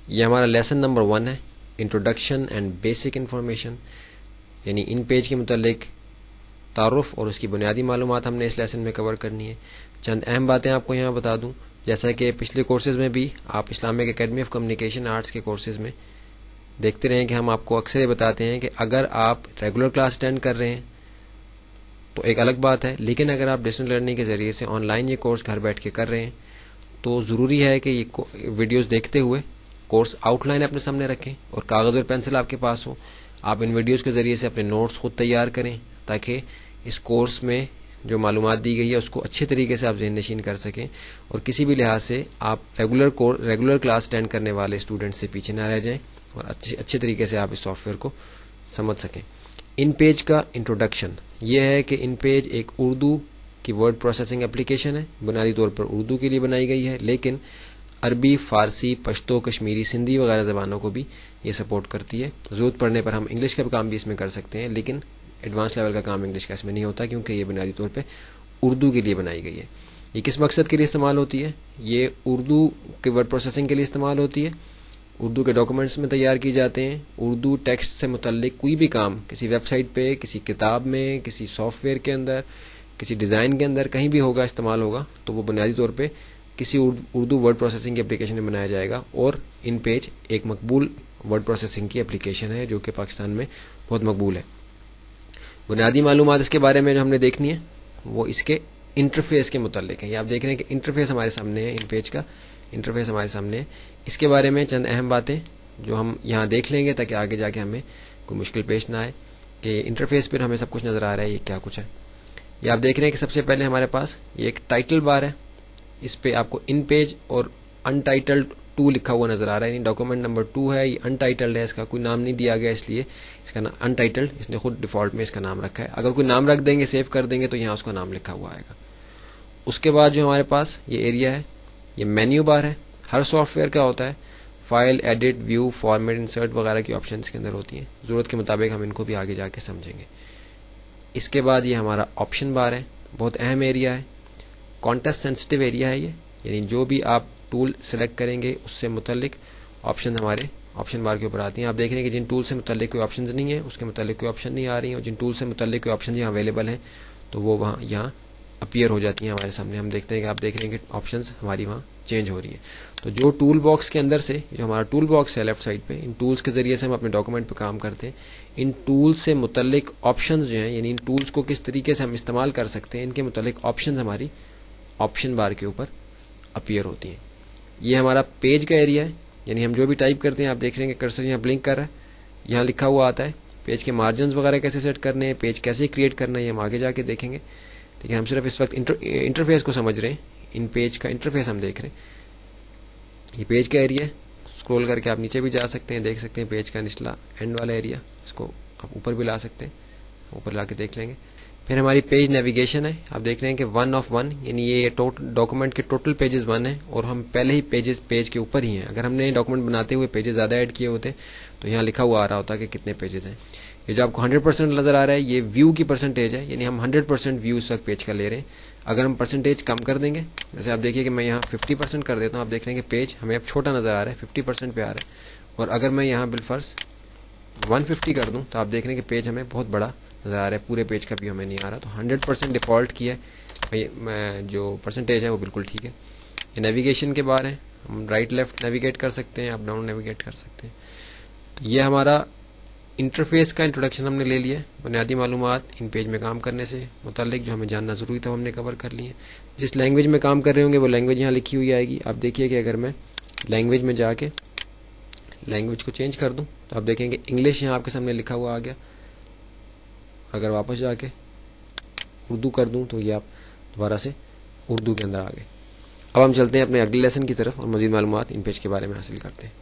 یہ ہمارا lesson number 1 ہے، انٹروڈکشن اینڈ بیسک انفارمیشن، یعنی ان پیج کے متعلق تعارف اور اس کی بنیادی معلومات ہم نے اس لیسن میں کور کرنی ہے۔ چند اہم باتیں آپ کو یہاں بتا دوں، جیسا کہ پچھلے کورسز میں بھی آپ Islamic academy of communication arts کے کورسز میں دیکھتے رہیں کہ ہم آپ کو اکثر یہ بتاتے ہیں کہ اگر آپ ریگولر کلاس اٹینڈ کر رہے ہیں تو ایک الگ بات ہے، لیکن اگر آپ ڈسٹینس لرننگ کے ذریعے سے آن لائن یہ کورس گھر بیٹھ کے کر رہے ہیں تو ضروری ہے کہ یہ ویڈیوز دیکھتے ہوئے کورس آؤٹ لائن اپنے سامنے رکھیں اور کاغذ اور پینسل آپ کے پاس ہو۔ آپ ان ویڈیوز کے ذریعے سے اپنے نوٹس خود تیار کریں تاکہ اس کورس میں جو معلومات دی گئی ہے اس کو اچھے طریقے سے آپ ذہن نشین کر سکیں اور کسی بھی لحاظ سے آپ ریگولر کلاس اٹینڈ کرنے والے اسٹوڈنٹ سے پیچھے نہ رہ جائیں اور اچھے طریقے سے آپ اس سافٹ ویئر کو سمجھ سکیں۔ ان پیج کا انٹروڈکشن یہ ہے کہ ان پیج ایک اردو کی ورڈ پروسیسنگ اپلیکیشن ہے، بنیادی طور پر اردو کے لیے بنائی گئی ہے، لیکن عربی، فارسی، پشتو، کشمیری، سندھی وغیرہ زبانوں کو بھی یہ سپورٹ کرتی ہے۔ ضرورت پڑنے پر ہم انگلش کا کام بھی اس میں کر سکتے ہیں، لیکن ایڈوانس لیول کا کام انگلش کا اس میں نہیں ہوتا کیونکہ یہ بنیادی طور پہ اردو کے لیے بنائی گئی ہے۔ یہ کس مقصد کے لیے استعمال ہوتی ہے؟ یہ اردو کے ورڈ پروسیسنگ کے لیے استعمال ہوتی ہے، اردو کے ڈاکومنٹس میں تیار کی جاتے ہیں۔ اردو ٹیکسٹ سے متعلق کوئی بھی کام کسی ویب سائٹ پہ، کسی کتاب میں، کسی سافٹ ویئر کے اندر، کسی ڈیزائن کے اندر کہیں بھی ہوگا، استعمال ہوگا تو وہ بنیادی طور پہ کسی اردو ورڈ پروسیسنگ کی اپلیکیشن میں بنایا جائے گا، اور ان پیج ایک مقبول ورڈ پروسیسنگ کی اپلیکیشن ہے جو کہ پاکستان میں بہت مقبول ہے۔ بنیادی معلومات اس کے بارے میں جو ہم نے دیکھنی ہے وہ اس کے انٹرفیس کے متعلق ہے۔ یہ آپ دیکھ رہے ہیں کہ انٹرفیس ہمارے سامنے ہے، ان پیج کا انٹرفیس ہمارے سامنے ہے۔ اس کے بارے میں چند اہم باتیں جو ہم یہاں دیکھ لیں گے تاکہ آگے جا کے ہمیں کوئی مشکل پیش نہ آئے کہ انٹرفیس پر ہمیں سب کچھ نظر آ رہا ہے یہ کیا کچھ ہے۔ یہ آپ دیکھ رہے ہیں کہ سب سے پہلے ہمارے پاس یہ ایک ٹائٹل بار ہے، اس پہ آپ کو ان پیج اور انٹائٹلڈ 2 لکھا ہوا نظر آ رہا ہے، یعنی ڈاکومنٹ نمبر 2 ہے، یہ انٹائٹلڈ ہے، اس کا کوئی نام نہیں دیا گیا اس لیے اس کا نام انٹائٹلڈ، اس نے خود ڈیفالٹ میں اس کا نام رکھا ہے۔ اگر کوئی نام رکھ دیں گے، سیو کر دیں گے تو یہاں اس کا نام لکھا ہوا آئے گا۔ اس کے بعد جو ہمارے پاس یہ ایریا ہے یہ مینیو بار ہے، ہر سافٹ ویئر کا ہوتا ہے، file, edit, view, format, insert وغیرہ کی آپشنز کے اندر ہوتی ہیں، ضرورت کے مطابق ہم ان کو بھی آگے جا کے سمجھیں گے۔ اس کے بعد یہ ہمارا آپشن بار ہے، بہت اہم ایریا ہے، کانٹیکسٹ سینسٹیو ایریا ہے یہ، یعنی جو بھی آپ ٹول سلیکٹ کریں گے اس سے متعلق آپشن ہمارے آپشن بار کے اوپر آتی ہیں۔ آپ دیکھ رہے ہیں کہ جن ٹول سے متعلق کوئی آپشنز نہیں ہے اس کے متعلق کوئی آپشن نہیں آ رہی ہیں، اور جن ٹول سے متعلق کوئی آپشن یہاں اویلیبل ہیں تو وہ وہاں یہاں اپیئر ہو جاتی ہیں ہمارے سامنے۔ ہم دیکھتے ہیں کہ آپ دیکھ رہے ہیں کہ آپشنز ہماری وہاں چینج ہو رہی ہیں۔ تو جو ٹول باکس کے اندر سے جو ہمارا ٹول باکس ہے لیفٹ سائڈ پہ، ان ٹولز کے ذریعے سے ہم اپنے ڈاکومنٹ پہ کام کرتے ہیں۔ ان ٹولز سے متعلق آپشنز جو ہیں، یعنی ان ٹولز کو کس طریقے سے ہم استعمال کر سکتے ہیں، ان کے متعلق آپشنز ہماری آپشن بار کے اوپر اپیئر ہوتی ہیں۔ یہ ہمارا پیج کا ایریا ہے، یعنی ہم جو بھی ٹائپ کرتے ہیں، آپ دیکھ رہے ہیں کہ کرسر یہاں بلنک کر رہا ہے، یہاں لکھا ہوا آتا ہے پیج کے مارجنز وغیرہ کیسے سیٹ کرنے ہیں، پیج کیسے کریٹ کرنا ہے، یہ ہم آگے جا کے دیکھیں گے، لیکن ہم صرف اس وقت انٹرفیس کو سمجھ رہے ہیں۔ ان پیج کا انٹرفیس ہم دیکھ رہے ہیں، یہ پیج کا ایریا ہے، اسکرول کر کے آپ نیچے بھی جا سکتے ہیں، دیکھ سکتے ہیں پیج کا نچلا اینڈ والا ایریا، اس کو آپ اوپر بھی لا سکتے ہیں، اوپر لا کے دیکھ لیں گے۔ پھر ہماری پیج نیویگیشن ہے، آپ دیکھ رہے ہیں کہ 1 of 1، یعنی یہ ڈاکومنٹ کے ٹوٹل پیجز 1 ہیں اور ہم پہلے ہی پیج کے اوپر ہی ہیں۔ اگر ہم نے ڈاکومنٹ بناتے ہوئے پیجز زیادہ ایڈ کیے ہوتے تو یہاں لکھا ہوا آ رہا ہوتا کہ کتنے پیجز ہیں۔ یہ جو آپ کو 100% نظر آ رہا ہے یہ ویو کی پرسنٹیج ہے، یعنی ہم 100% ویو اس وقت پیج کا لے رہے ہیں۔ اگر ہم پرسنٹیج کم کر دیں گے، جیسے آپ دیکھیے کہ میں یہاں 50% کر دیتا ہوں، آپ دیکھ رہے ہیں کہ پیج ہمیں اب چھوٹا نظر آ رہا ہے، 50% پہ آ رہا ہے، اور اگر میں یہاں بالفرض 150 کر دوں تو آپ دیکھ رہے ہیں کہ پیج ہمیں بہت بڑا نظر آ رہا ہے، پورے پیج کا بھی ہمیں نہیں آ رہا۔ تو 100% ڈیفالٹ کی ہے جو پرسنٹیج ہے وہ بالکل ٹھیک ہے۔ یہ نیویگیشن کے بارے ہیں، ہم رائٹ لیفٹ نیویگیٹ کر سکتے ہیں، اپ ڈاؤن نیویگیٹ کر سکتے ہیں۔ یہ ہمارا انٹرفیس کا انٹروڈکشن ہم نے لے لیا ہے، بنیادی معلومات ان پیج میں کام کرنے سے متعلق جو ہمیں جاننا ضروری تھا ہم نے کور کر لی ہے۔ جس لینگویج میں کام کر رہے ہوں گے وہ لینگویج یہاں لکھی ہوئی آئے گی۔ آپ دیکھیے کہ اگر میں لینگویج میں جا کے لینگویج کو چینج کر دوں تو آپ دیکھیں کہ انگلش یہاں آپ کے سامنے لکھا ہوا آ گیا، اگر واپس جا کے اردو کر دوں تو یہ آپ دوبارہ سے اردو کے اندر آ گئے۔ اب ہم چلتے ہیں اپنے اگلے لیسن کی طرف اور مزید معلومات ان پیج کے بارے میں حاصل کرتے ہیں۔